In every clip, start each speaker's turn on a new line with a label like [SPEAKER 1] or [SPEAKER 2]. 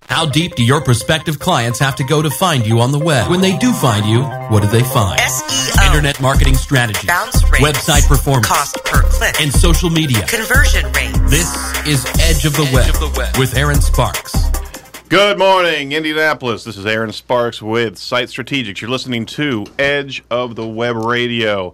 [SPEAKER 1] How deep do your prospective clients have to go to find you on the web? When they do find you, what do they find?
[SPEAKER 2] SEO.
[SPEAKER 1] Internet marketing strategy.
[SPEAKER 2] Bounce rates.
[SPEAKER 1] Website performance.
[SPEAKER 2] Cost per click.
[SPEAKER 1] And social media.
[SPEAKER 2] Conversion rates.
[SPEAKER 1] This is Edge of the Web with Aaron Sparks.
[SPEAKER 3] Good morning, Indianapolis. This is Aaron Sparks with Site Strategics. You're listening to Edge of the Web Radio.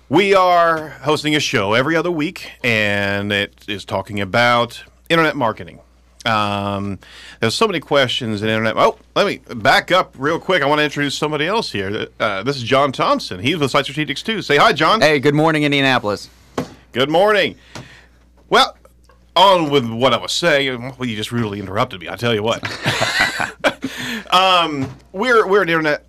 [SPEAKER 3] We are hosting a show every other week, and it is talking about internet marketing. There's so many questions in internet. Oh, let me back up real quick. I want to introduce somebody else here. This is John Thompson. He's with Site Strategics too. Say hi, John.
[SPEAKER 4] Hey, good morning, Indianapolis.
[SPEAKER 3] Good morning. Well, on with what I was saying. Well, you just rudely interrupted me. I tell you what. We're an internet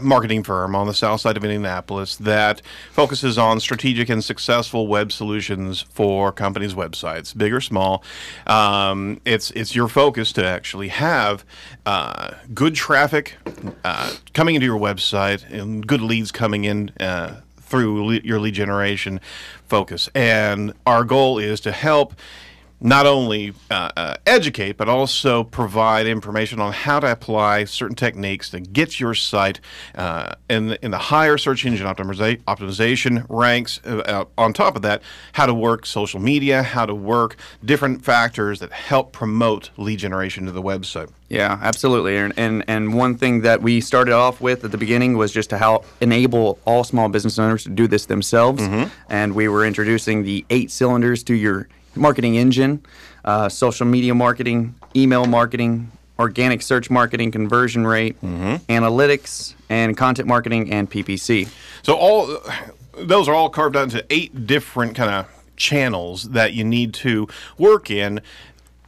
[SPEAKER 3] marketing firm on the south side of Indianapolis that focuses on strategic and successful web solutions for companies' websites, big or small. It's your focus to actually have good traffic coming into your website and good leads coming in through your lead generation focus. And our goal is to help not only educate, but also provide information on how to apply certain techniques to get your site in the higher search engine optimization ranks. On top of that, how to work social media, how to work different factors that help promote lead generation to the website.
[SPEAKER 4] Yeah, absolutely. And one thing that we started off with at the beginning was just to help enable all small business owners to do this themselves. Mm-hmm. And we were introducing the 8 cylinders to your marketing engine, social media marketing, email marketing, organic search marketing, conversion rate, analytics, and content marketing, and PPC.
[SPEAKER 3] So all those are all carved out into 8 different kind of channels that you need to work in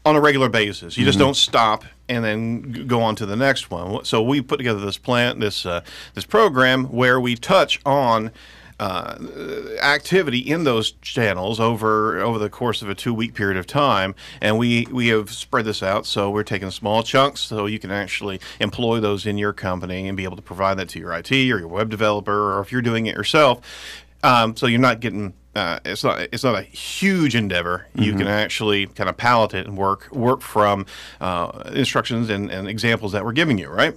[SPEAKER 3] on a regular basis. You just don't stop and then go on to the next one. So we put together this this program where we touch on activity in those channels over the course of a 2-week period of time, and we have spread this out. So we're taking small chunks so you can actually employ those in your company and be able to provide that to your IT or your web developer, or if you're doing it yourself. So you're not getting it's not a huge endeavor. You can actually kind of palette it and work from instructions and examples that we're giving you. Right.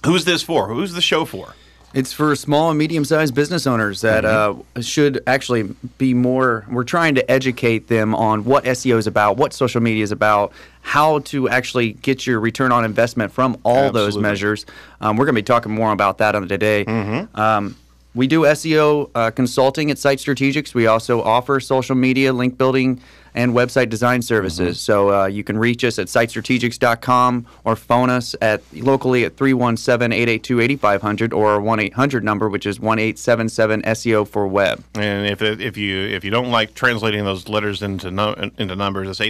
[SPEAKER 3] Who's this for? Who's the show for?
[SPEAKER 4] It's for small and medium-sized business owners that should actually be more. We're trying to educate them on what SEO is about, what social media is about, how to actually get your return on investment from all those measures. We're going to be talking more about that on today. We do SEO consulting at Site Strategics. We also offer social media, link building, and website design services. So you can reach us at sitestrategics.com or phone us locally at 317-882-8500 or our 1-800 number, which is 1-877-SEO for web.
[SPEAKER 3] And if you don't like translating those letters into numbers, it's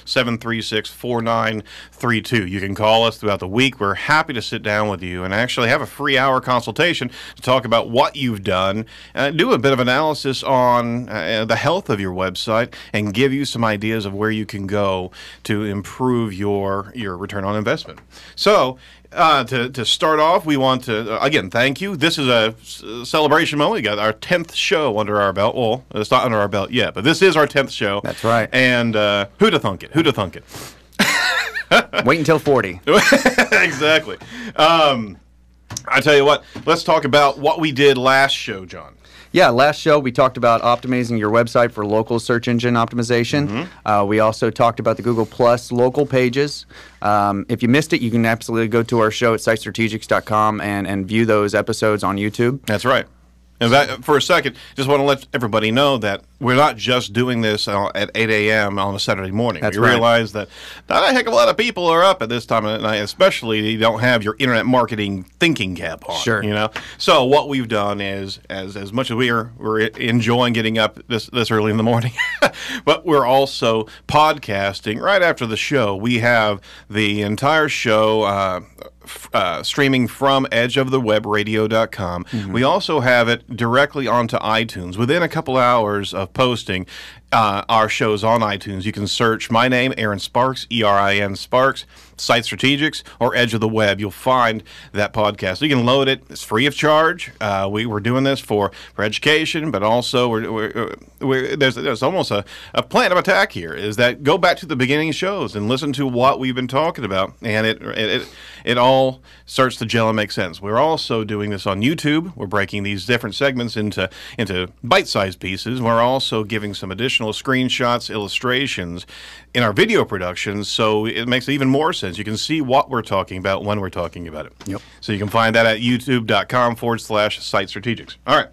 [SPEAKER 3] 877-736-4932. You can call us throughout the week. We're happy to sit down with you and actually have a free hour consultation to talk about what you've done, do a bit of analysis on the health of your website, and give you some ideas of where you can go to improve your return on investment. So to start off, we want to, again, thank you. This is a celebration moment. We got our 10th show under our belt. Well, it's not under our belt yet, but this is our 10th show.
[SPEAKER 4] That's right.
[SPEAKER 3] And who'da thunk it? Who'da thunk it?
[SPEAKER 4] Wait until 40.
[SPEAKER 3] Exactly. I tell you what, let's talk about what we did last show, John.
[SPEAKER 4] Yeah, last show we talked about optimizing your website for local search engine optimization. We also talked about the Google Plus local pages. If you missed it, you can absolutely go to our show at sitestrategics.com and view those episodes on YouTube.
[SPEAKER 3] That's right. And that, for a second, just want to let everybody know that we're not just doing this at 8 a.m. on a Saturday morning.
[SPEAKER 4] That's
[SPEAKER 3] we
[SPEAKER 4] right.
[SPEAKER 3] realize that not a heck of a lot of people are up at this time of night, especially you don't have your internet marketing thinking cap on.
[SPEAKER 4] Sure.
[SPEAKER 3] So what we've done is, as much as we're enjoying getting up this early in the morning, but we're also podcasting right after the show. We have the entire show streaming from edgeofthewebradio.com. We also have it directly onto iTunes within a couple hours of posting. our shows on iTunes. You can search my name, Aaron Sparks, ERIN Sparks, Site Strategics, or Edge of the Web. You'll find that podcast. You can load it. It's free of charge. We're doing this for education, but also there's almost a plan of attack here, is that go back to the beginning shows and listen to what we've been talking about, and it all starts to gel and make sense. We're also doing this on YouTube. We're breaking these different segments into bite-sized pieces. We're also giving some additional screenshots, illustrations in our video productions, so it makes even more sense. You can see what we're talking about when we're talking about it.
[SPEAKER 4] Yep.
[SPEAKER 3] So you can find that at youtube.com/Site Strategics. All right.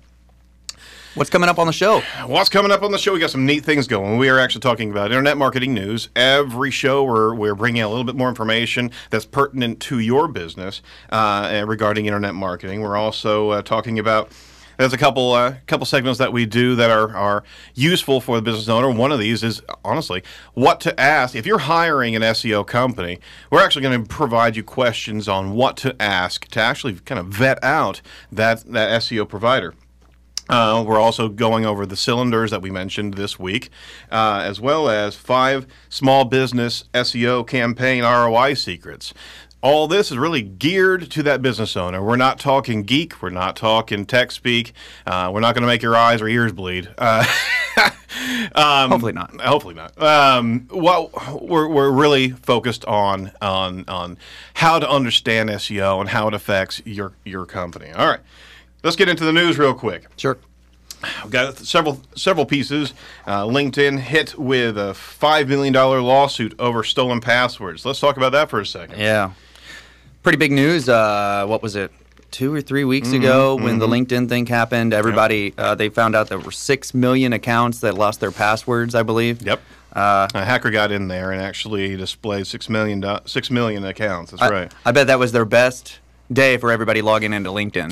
[SPEAKER 4] What's coming up on the show?
[SPEAKER 3] What's coming up on the show? We got some neat things going. We are actually talking about internet marketing news. Every show we're bringing a little bit more information that's pertinent to your business regarding internet marketing. We're also talking about, there's a couple segments that we do that are useful for the business owner. One of these is, honestly, what to ask. If you're hiring an SEO company, we're actually going to provide you questions on what to ask to actually kind of vet out that SEO provider. We're also going over the cylinders that we mentioned this week, as well as 5 small business SEO campaign ROI secrets. All this is really geared to that business owner. We're not talking geek. We're not talking tech speak. We're not going to make your eyes or ears bleed.
[SPEAKER 4] Hopefully not.
[SPEAKER 3] Hopefully not. Well, we're really focused on how to understand SEO and how it affects your company. All right. Let's get into the news real quick.
[SPEAKER 4] Sure.
[SPEAKER 3] We've got several pieces. LinkedIn hit with a $5 million lawsuit over stolen passwords. Let's talk about that for a second.
[SPEAKER 4] Yeah. Pretty big news. What was it? 2 or 3 weeks ago when the LinkedIn thing happened, everybody, they found out there were 6 million accounts that lost their passwords, I believe.
[SPEAKER 3] Yep. A hacker got in there and actually displayed 6 million accounts. That's right.
[SPEAKER 4] I bet that was their best day for everybody logging into LinkedIn.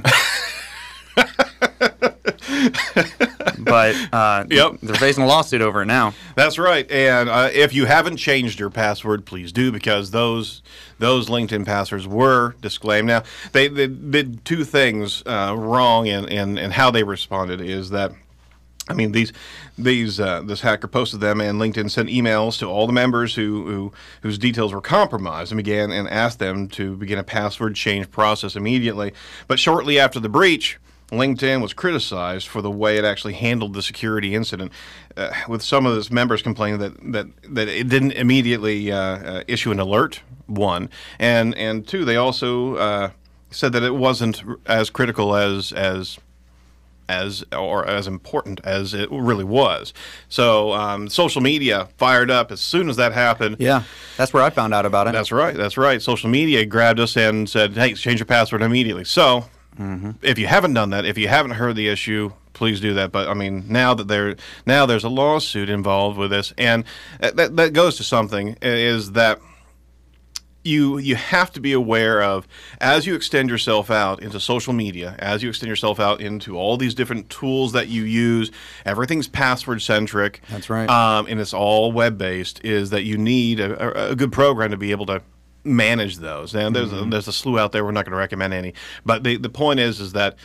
[SPEAKER 4] But
[SPEAKER 3] Yep.
[SPEAKER 4] they're facing a lawsuit over it now.
[SPEAKER 3] That's right. And if you haven't changed your password, please do, because those LinkedIn passwords were disclaimed. Now, they did 2 things wrong in how they responded. Is that, I mean, this hacker posted them, and LinkedIn sent emails to all the members whose details were compromised, and asked them to begin a password change process immediately. But shortly after the breach, LinkedIn was criticized for the way it actually handled the security incident, with some of its members complaining that it didn't immediately issue an alert, 1, and 2, they also said that it wasn't as critical as important as it really was. So social media fired up as soon as that happened.
[SPEAKER 4] Yeah, that's where I found out about it.
[SPEAKER 3] That's right. Social media grabbed us and said, hey, change your password immediately. So if you haven't done that, if you haven't heard the issue, please do that. But I mean, now there's a lawsuit involved with this, and that goes to something, is that you have to be aware of, as you extend yourself out into social media, as you extend yourself out into all these different tools that you use, everything's password centric.
[SPEAKER 4] That's right.
[SPEAKER 3] And it's all web based. Is that you need a good program to be able to manage those. And there's a slew out there. We're not going to recommend any, but the point is that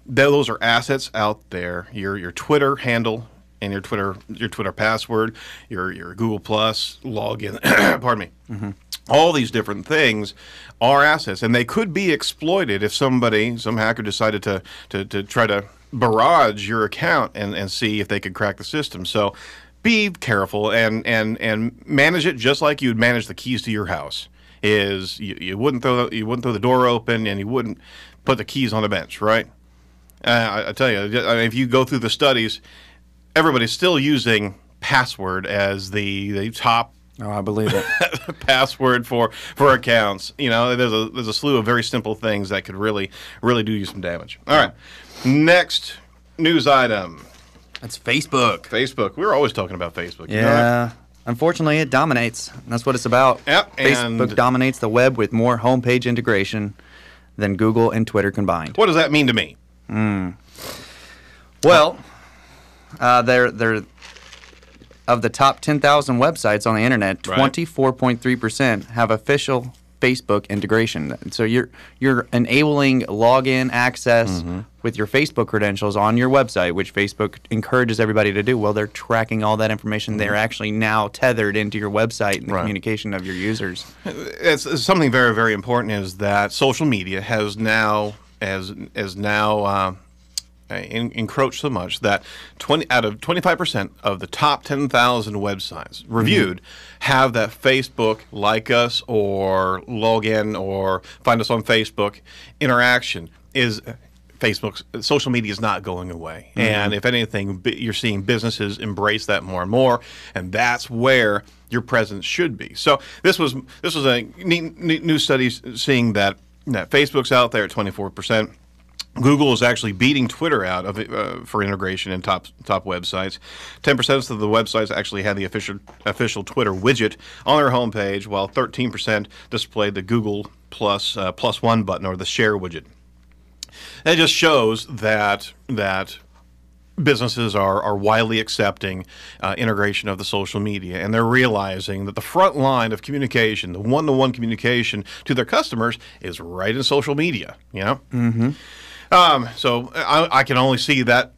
[SPEAKER 3] those are assets out there. Your Twitter handle and your Twitter password, your Google Plus login. Pardon me. All these different things are assets, and they could be exploited if some hacker decided to try to barrage your account and see if they could crack the system. So be careful and manage it just like you'd manage the keys to your house. Is you wouldn't throw the door open, and you wouldn't put the keys on the bench, right? I tell you, if you go through the studies, everybody's still using password as the top.
[SPEAKER 4] Oh, I believe it.
[SPEAKER 3] Password for accounts. You know, there's a slew of very simple things that could really do you some damage. All right, next news item.
[SPEAKER 4] That's Facebook.
[SPEAKER 3] Facebook. We were always talking about Facebook.
[SPEAKER 4] Yeah.
[SPEAKER 3] You know that?
[SPEAKER 4] Unfortunately, it dominates. That's what it's about.
[SPEAKER 3] Yep.
[SPEAKER 4] Facebook dominates the web with more homepage integration than Google and Twitter combined.
[SPEAKER 3] What does that mean to me?
[SPEAKER 4] Well, they're of the top 10,000 websites on the internet, 24.3% have official Facebook integration. So you're enabling login access with your Facebook credentials on your website, which Facebook encourages everybody to do. Well, they're tracking all that information. They're actually now tethered into your website and the communication of your users.
[SPEAKER 3] It's something very, very important is that social media has now encroached so much that 20 out of 25% of the top 10,000 websites reviewed have that Facebook like us or log in or find us on Facebook interaction. Is Facebook's social media is not going away, and if anything, you're seeing businesses embrace that more and more, and that's where your presence should be. So this was a neat new study seeing that Facebook's out there at 24%. Google is actually beating Twitter out of for integration in top websites. 10% of the websites actually had the official Twitter widget on their homepage, while 13% displayed the Google plus one button or the share widget. That just shows that businesses are widely accepting integration of the social media, and they're realizing that the front line of communication, the one-to-one communication to their customers, is right in social media. You know. So I can only see that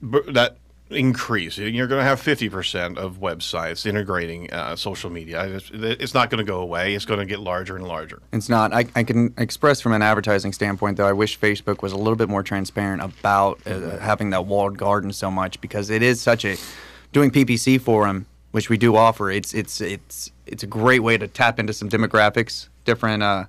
[SPEAKER 3] increase. You're going to have 50% of websites integrating social media. It's not going to go away. It's going to get larger and larger.
[SPEAKER 4] It's not. I can express from an advertising standpoint, though, I wish Facebook was a little bit more transparent about having that walled garden so much, because it is such a doing PPC for them, which we do offer. It's a great way to tap into some demographics, different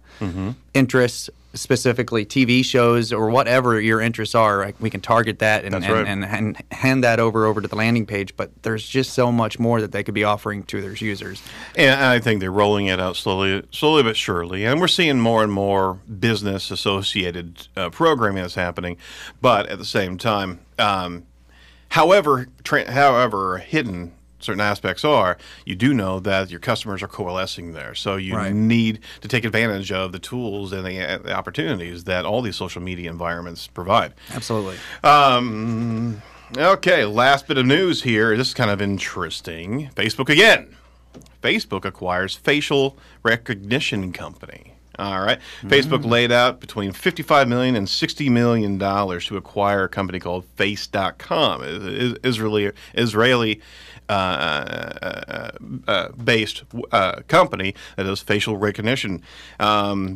[SPEAKER 4] interests. Specifically TV shows or whatever your interests are, we can target that and hand that over to the landing page. But there's just so much more that they could be offering to their users.
[SPEAKER 3] And I think they're rolling it out slowly but surely. And we're seeing more and more business-associated programming that's happening. But at the same time, however hidden certain aspects are, you do know that your customers are coalescing there. So you need to take advantage of the tools and the opportunities that all these social media environments provide.
[SPEAKER 4] Absolutely.
[SPEAKER 3] Okay, last bit of news here. This is kind of interesting. Facebook again. Facebook acquires facial recognition company. All right. Facebook laid out between $55 million and $60 million to acquire a company called Face.com, Israeli based company that does facial recognition.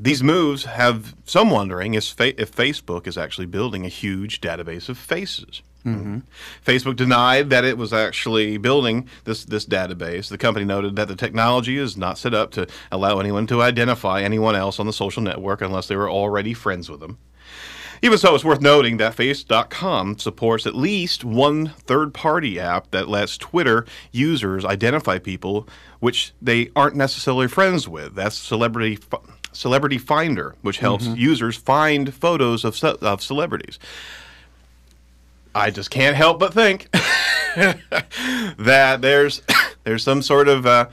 [SPEAKER 3] These moves have some wondering if Facebook is actually building a huge database of faces. Facebook denied that it was actually building this database. The company noted that the technology is not set up to allow anyone to identify anyone else on the social network unless they were already friends with them. Even so, it's worth noting that Face.com supports at least one third-party app that lets Twitter users identify people which they aren't necessarily friends with. That's Celebrity Finder, which helps users find photos of celebrities. I just can't help but think that there's some sort of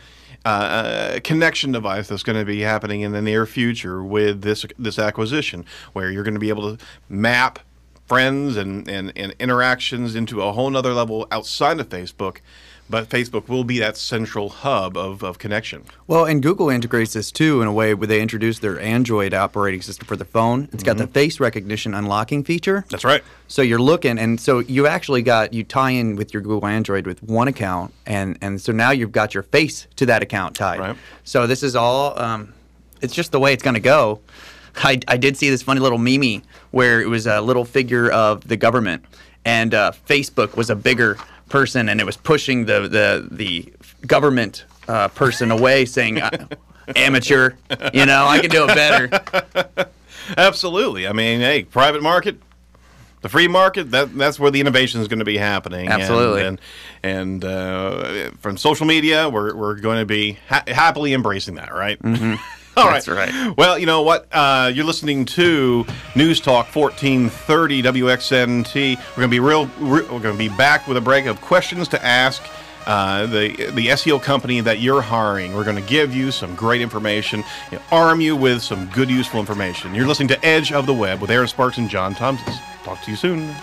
[SPEAKER 3] connection device that's going to be happening in the near future with this acquisition, where you're going to be able to map friends and interactions into a whole nother level outside of Facebook. But Facebook will be that central hub of connection.
[SPEAKER 4] Well, and Google integrates this too in a way where they introduced their Android operating system for the phone. It's got the face recognition unlocking feature.
[SPEAKER 3] That's right.
[SPEAKER 4] So you're looking, and so you actually you tie in with your Google Android with one account, and so now you've got your face to that account tied.
[SPEAKER 3] Right.
[SPEAKER 4] So this is all, it's just the way it's going to go. I did see this funny little meme where it was a little figure of the government, and Facebook was a bigger person, and it was pushing the government person away, saying, "Amateur, I can do it better."
[SPEAKER 3] Absolutely. I mean, hey, private market, the free market, that's where the innovation is going to be happening.
[SPEAKER 4] Absolutely.
[SPEAKER 3] And from social media, we're going to be happily embracing that, right? All right.
[SPEAKER 4] That's right.
[SPEAKER 3] Well, you know what? You're listening to News Talk 1430 WXNT. We're going to be back with a break of questions to ask the SEO company that you're hiring. We're going to give you some great information, arm you with some good, useful information. You're listening to Edge of the Web with Aaron Sparks and John Thompson. Talk to you soon.